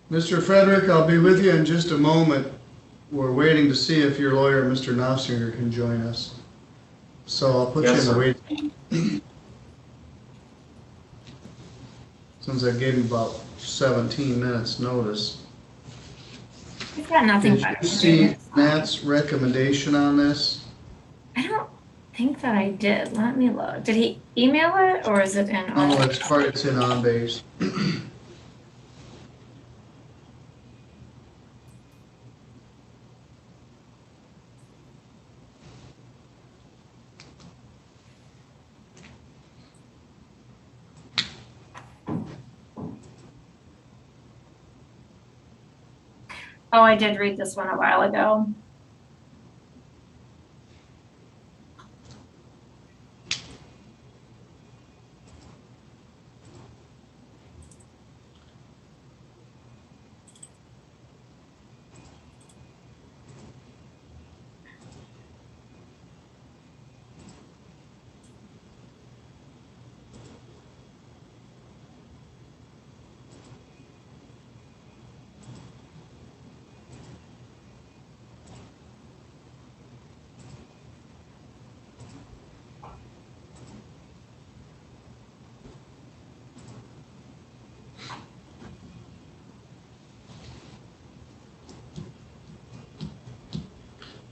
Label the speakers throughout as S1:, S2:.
S1: Mr. Frederick, I'll be with you in just a moment. We're waiting to see if your lawyer, Mr. Knopfsinger, can join us. So I'll put you in the wait. Since I gave him about 17 minutes notice.
S2: I've got nothing better
S1: Did you
S2: to
S1: see
S2: do.
S1: Matt's recommendation on this?
S2: I don't think that I did. Let me look. Did he email it or is it in?
S1: Oh, it's in on base.
S2: Oh, I did read this one a while ago.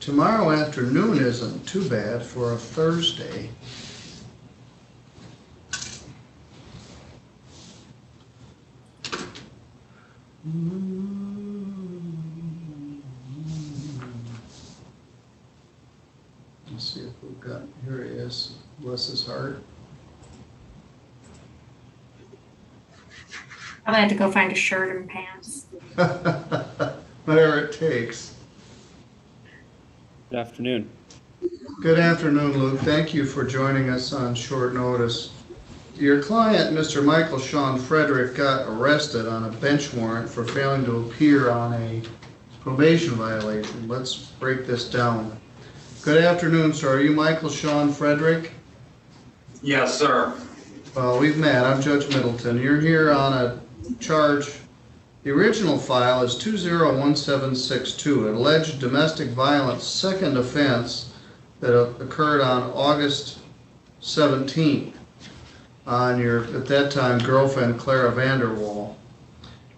S1: Tomorrow afternoon isn't too bad for a Thursday. Let's see if we've got, here he is, bless his heart.
S2: Probably had to go find a shirt and pants.
S1: Whatever it takes.
S3: Good afternoon.
S1: Good afternoon, Luke. Thank you for joining us on short notice. Your client, Mr. Michael Sean Frederick, got arrested on a bench warrant for failing to appear on a probation violation. Let's break this down. Good afternoon, sir. Are you Michael Sean Frederick?
S4: Yes, sir.
S1: Well, we've met. I'm Judge Middleton. You're here on a charge. The original file is 201762, an alleged domestic violence second offense that occurred on August 17th on your, at that time, girlfriend Clara Vanderwall.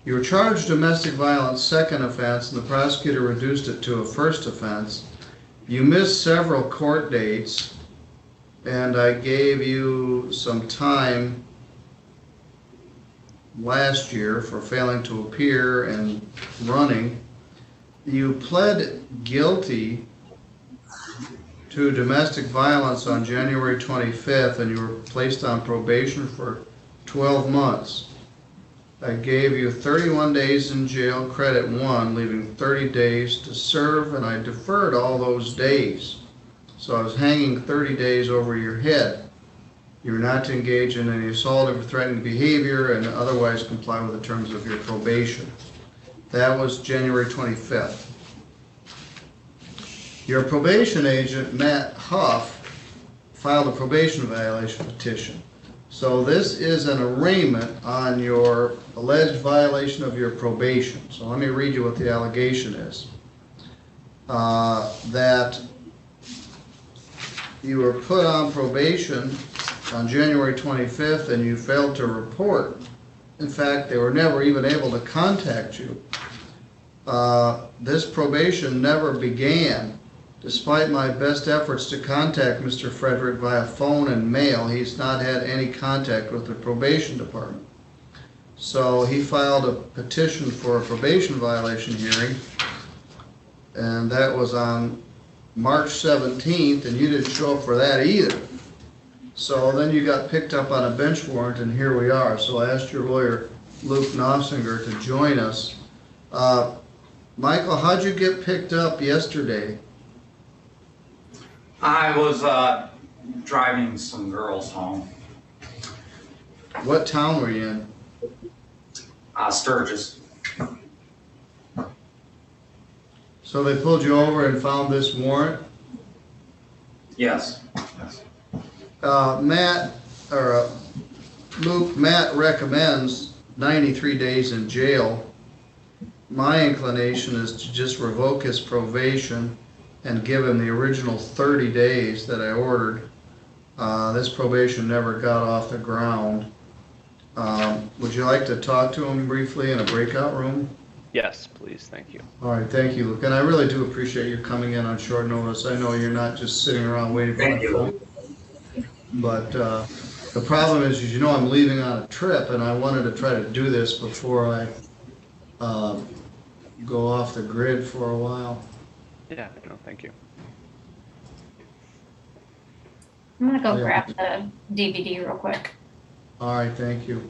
S1: You were charged domestic violence second offense and the prosecutor reduced it to a first offense. You missed several court dates and I gave you some time last year for failing to appear and running. You pled guilty to domestic violence on January 25th and you were placed on probation for 12 months. I gave you 31 days in jail, credit 1, leaving 30 days to serve, and I deferred all those days. So I was hanging 30 days over your head. You were not to engage in any assault or threatening behavior and otherwise comply with the terms of your probation. That was January 25th. Your probation agent, Matt Huff, filed a probation violation petition. So this is an arraignment on your alleged violation of your probation. So let me read you what the allegation is. That you were put on probation on January 25th and you failed to report. In fact, they were never even able to contact you. This probation never began. Despite my best efforts to contact Mr. Frederick via phone and mail, he's not had any contact with the probation department. So he filed a petition for a probation violation hearing, and that was on March 17th, and you didn't show up for that either. So then you got picked up on a bench warrant, and here we are. So I asked your lawyer, Luke Knopfsinger, to join us. Michael, how'd you get picked up yesterday?
S4: I was driving some girls home.
S1: What town were you in?
S4: Sturgis.
S1: So they pulled you over and found this warrant?
S4: Yes.
S1: Luke, Matt recommends 93 days in jail. my inclination is to just revoke his probation and give him the original 30 days that I ordered. This probation never got off the ground. Would you like to talk to him briefly in a breakout room?
S3: Yes, please, thank you.
S1: All right, thank you, Luke. And I really do appreciate you coming in on short notice. I know you're not just sitting around waiting for my phone. But the problem is, you know, I'm leaving on a trip, and I wanted to try to do this before I go off the grid for a while.
S3: Yeah, no, thank you.
S2: I'm gonna go grab the DVD real quick.
S1: All right, thank you.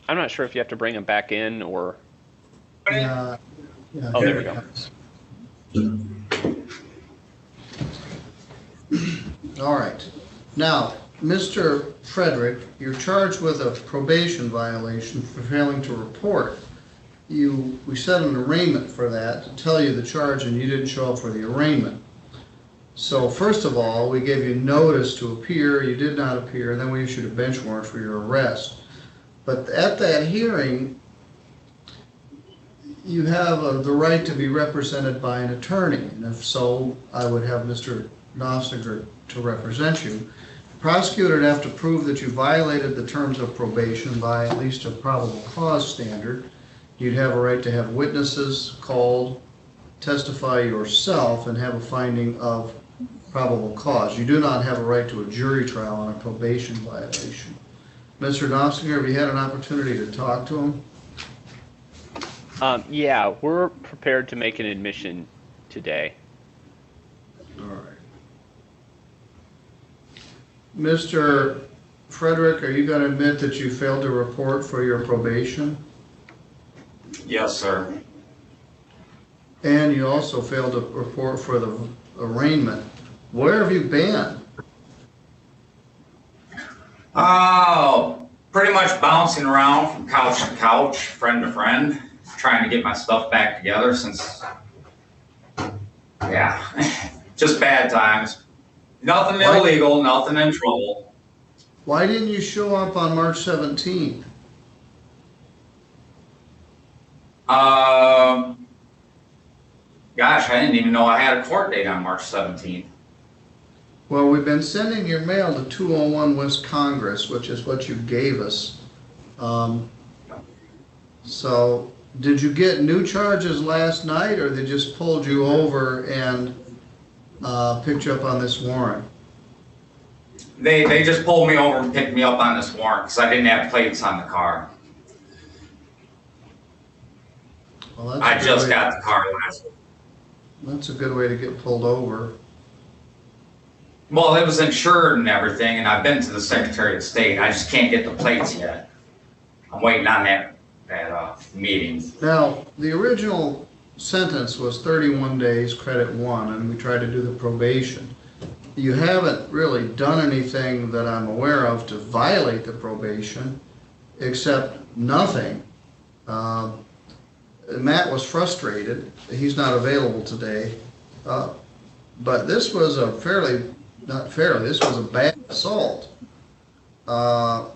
S3: I'm not sure if you have to bring him back in or.
S1: Yeah.
S3: Oh, there we go.
S1: All right. Now, Mr. Frederick, you're charged with a probation violation for failing to report. We set an arraignment for that to tell you the charge, and you didn't show up for the arraignment. So first of all, we gave you notice to appear, you did not appear, and then we issued a bench warrant for your arrest. But at that hearing, you have the right to be represented by an attorney, and if so, I would have Mr. Nostiger to represent you. The prosecutor would have to prove that you violated the terms of probation by at least a probable cause standard. You'd have a right to have witnesses called, testify yourself, and have a finding of probable cause. You do not have a right to a jury trial on a probation violation. Mr. Knopfinger, have you had an opportunity to talk to him?
S3: Yeah, we're prepared to make an admission today.
S1: All right. Mr. Frederick, are you going to admit that you failed to report for your probation?
S4: Yes, sir.
S1: And you also failed to report for the arraignment. Where have you been?
S4: Oh, pretty much bouncing around from couch to couch, friend to friend, trying to get my stuff back together since, yeah, just bad times. Nothing illegal, nothing in trouble.
S1: Why didn't you show up on March 17th?
S4: Gosh, I didn't even know I had a court date on March 17th.
S1: Well, we've been sending your mail to 201 West Congress, which is what you gave us. So, did you get new charges last night, or they just pulled you over and picked you up on this warrant?
S4: They just pulled me over and picked me up on this warrant because I didn't have plates on the car.
S1: Well,
S4: I just got the car last week.
S1: That's a good way to get pulled over.
S4: Well, it was insured and everything, and I've been to the Secretary of State. I just can't get the plates yet. I'm waiting on that meeting.
S1: Now, the original sentence was 31 days, credit 1, and we tried to do the probation. You haven't really done anything that I'm aware of to violate the probation, except nothing. Matt was frustrated. He's not available today. But this was a this was a bad assault. But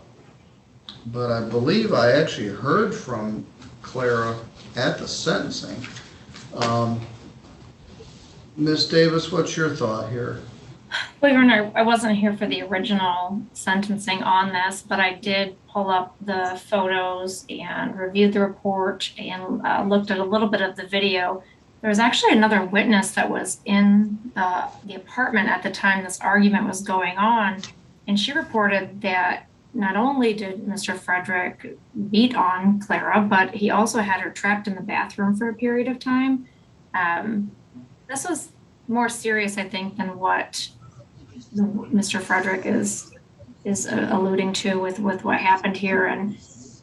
S1: I believe I actually heard from Clara at the sentencing. Ms. Davis, what's your thought here?
S2: Believe it or not, I wasn't here for the original sentencing on this, but I did pull up the photos and reviewed the report and looked at a little bit of the video. There was actually another witness that was in the apartment at the time this argument was going on, and she reported that not only did Mr. Frederick beat on Clara, but he also had her trapped in the bathroom for a period of time. This was more serious, I think, than what Mr. Frederick is alluding to with what happened here. And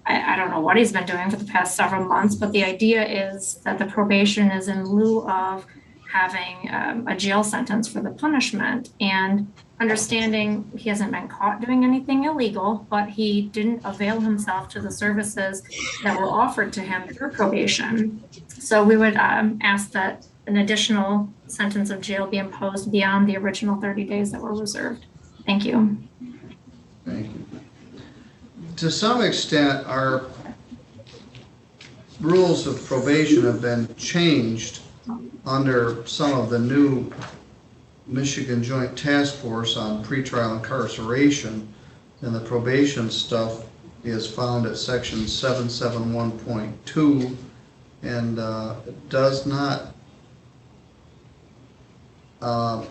S2: I don't know what he's been doing for the past several months, but the idea is that the probation is in lieu of having a jail sentence for the punishment. And understanding he hasn't been caught doing anything illegal, but he didn't avail himself to the services that were offered to him through probation. So we would ask that an additional sentence of jail be imposed beyond the original 30 days that were reserved. Thank you.
S1: Thank you. To some extent, our rules of probation have been changed under some of the new Michigan Joint Task Force on pretrial incarceration, and the probation stuff is found at section 771.2, and it does not and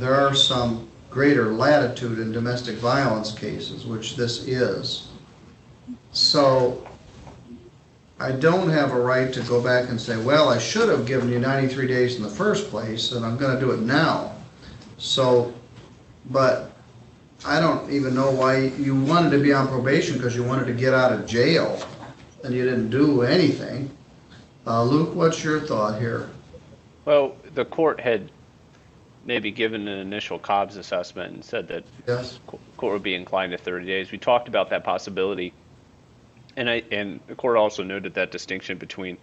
S1: there are some greater latitude in domestic violence cases, which this is. So I don't have a right to go back and say, well, I should have given you 93 days in the first place, and I'm going to do it now. So, but I don't even know why you wanted to be on probation, because you wanted to get out of jail, and you didn't do anything. Luke, what's your thought here?
S3: Well, the court had maybe given an initial Cobb's assessment and said that
S1: Yes.
S3: court would be inclined to 30 days. We talked about that possibility, and the court also noted that distinction between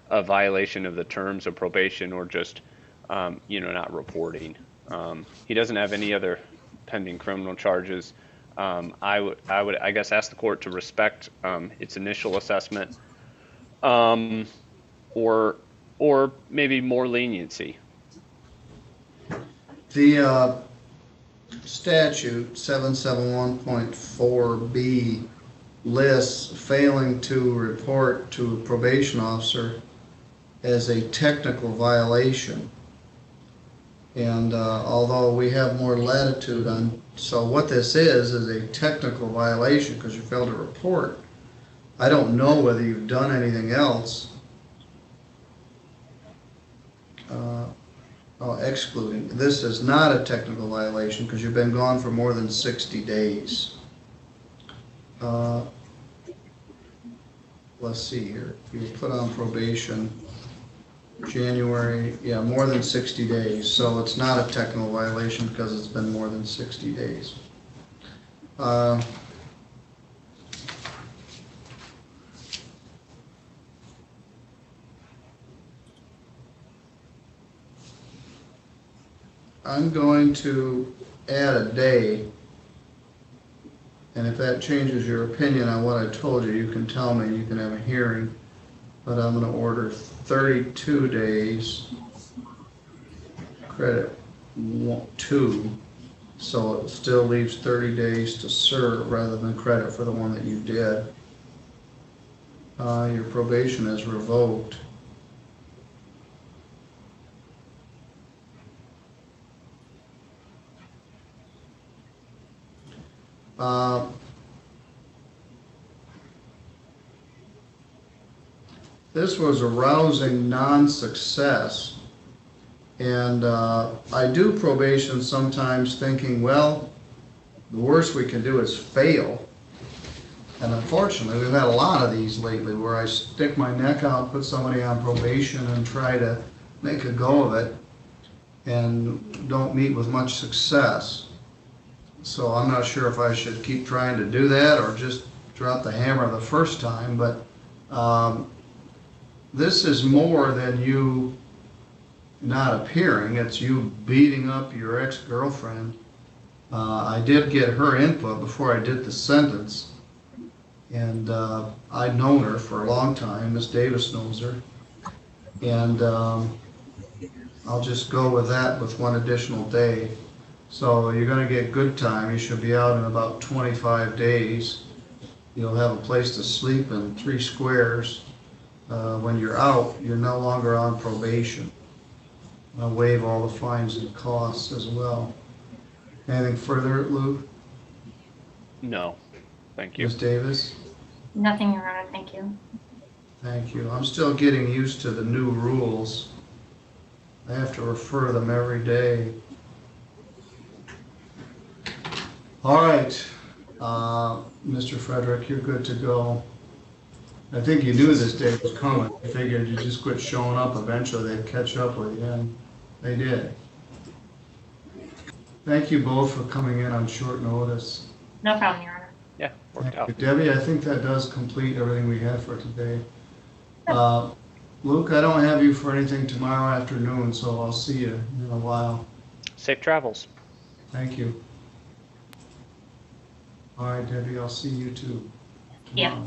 S3: a violation of the terms of probation or just not reporting. He doesn't have any other pending criminal charges. I would I guess ask the court to respect its initial assessment, or maybe more leniency.
S1: The statute 771.4B lists failing to report to a probation officer as a technical violation. And although we have more latitude on, so what this is a technical violation because you failed to report. I don't know whether you've done anything else. Excluding, this is not a technical violation because you've been gone for more than 60 days. Let's see here, you were put on probation January, yeah, more than 60 days, so it's not a technical violation because it's been more than 60 days. I'm going to add a day, and if that changes your opinion on what I told you, you can tell me, you can have a hearing, but I'm going to order 32 days, credit 2, so it still leaves 30 days to serve rather than credit for the one that you did. Your probation is revoked. This was a rousing non-success, and I do probation sometimes thinking, well, the worst we can do is fail. And unfortunately, we've had a lot of these lately where I stick my neck out, put somebody on probation and try to make a go of it and don't meet with much success. So I'm not sure if I should keep trying to do that or just drop the hammer the first time, but this is more than you not appearing, it's you beating up your ex-girlfriend. I did get her input before I did the sentence, and I'd known her for a long time, Miss Davis knows her, and I'll just go with that with one additional day. So you're going to get good time. You should be out in about 25 days. You'll have a place to sleep in 3 squares. When you're out, you're no longer on probation. I'll waive all the fines and costs as well. Anything further, Lou?
S3: No, thank you.
S1: Ms. Davis?
S2: Nothing, Your Honor, thank you.
S1: Thank you. I'm still getting used to the new rules. I have to refer them every day. All right, Mr. Frederick, you're good to go. I think you knew this day was coming. I figured you just quit showing up. Eventually they'd catch up with you, and they did. Thank you both for coming in on short notice.
S2: No problem, Your Honor.
S3: Yeah, worked
S1: Thank you.
S3: out.
S1: Debbie, I think that does complete everything we had for today. Luke, I don't have you for anything tomorrow afternoon, so I'll see you in a while.
S3: Safe travels.
S1: Thank you. All right, Debbie, I'll see you too tomorrow.
S2: Yeah.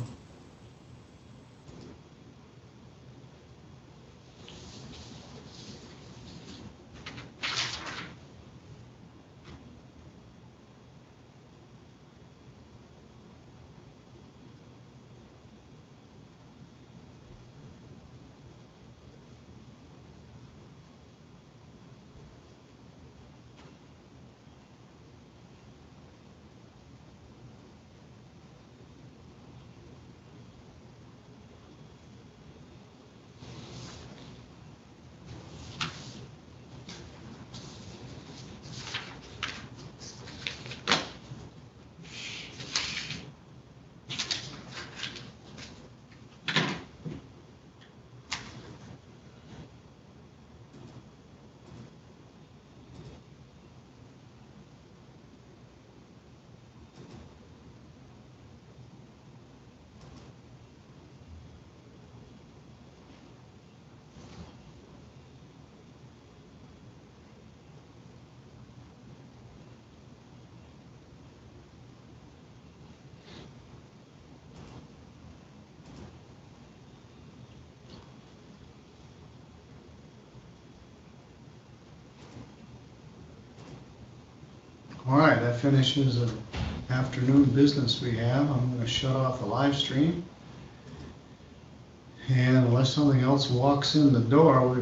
S1: All right, that finishes the afternoon business we have. I'm going to shut off the live stream. And unless something else walks in the door, we've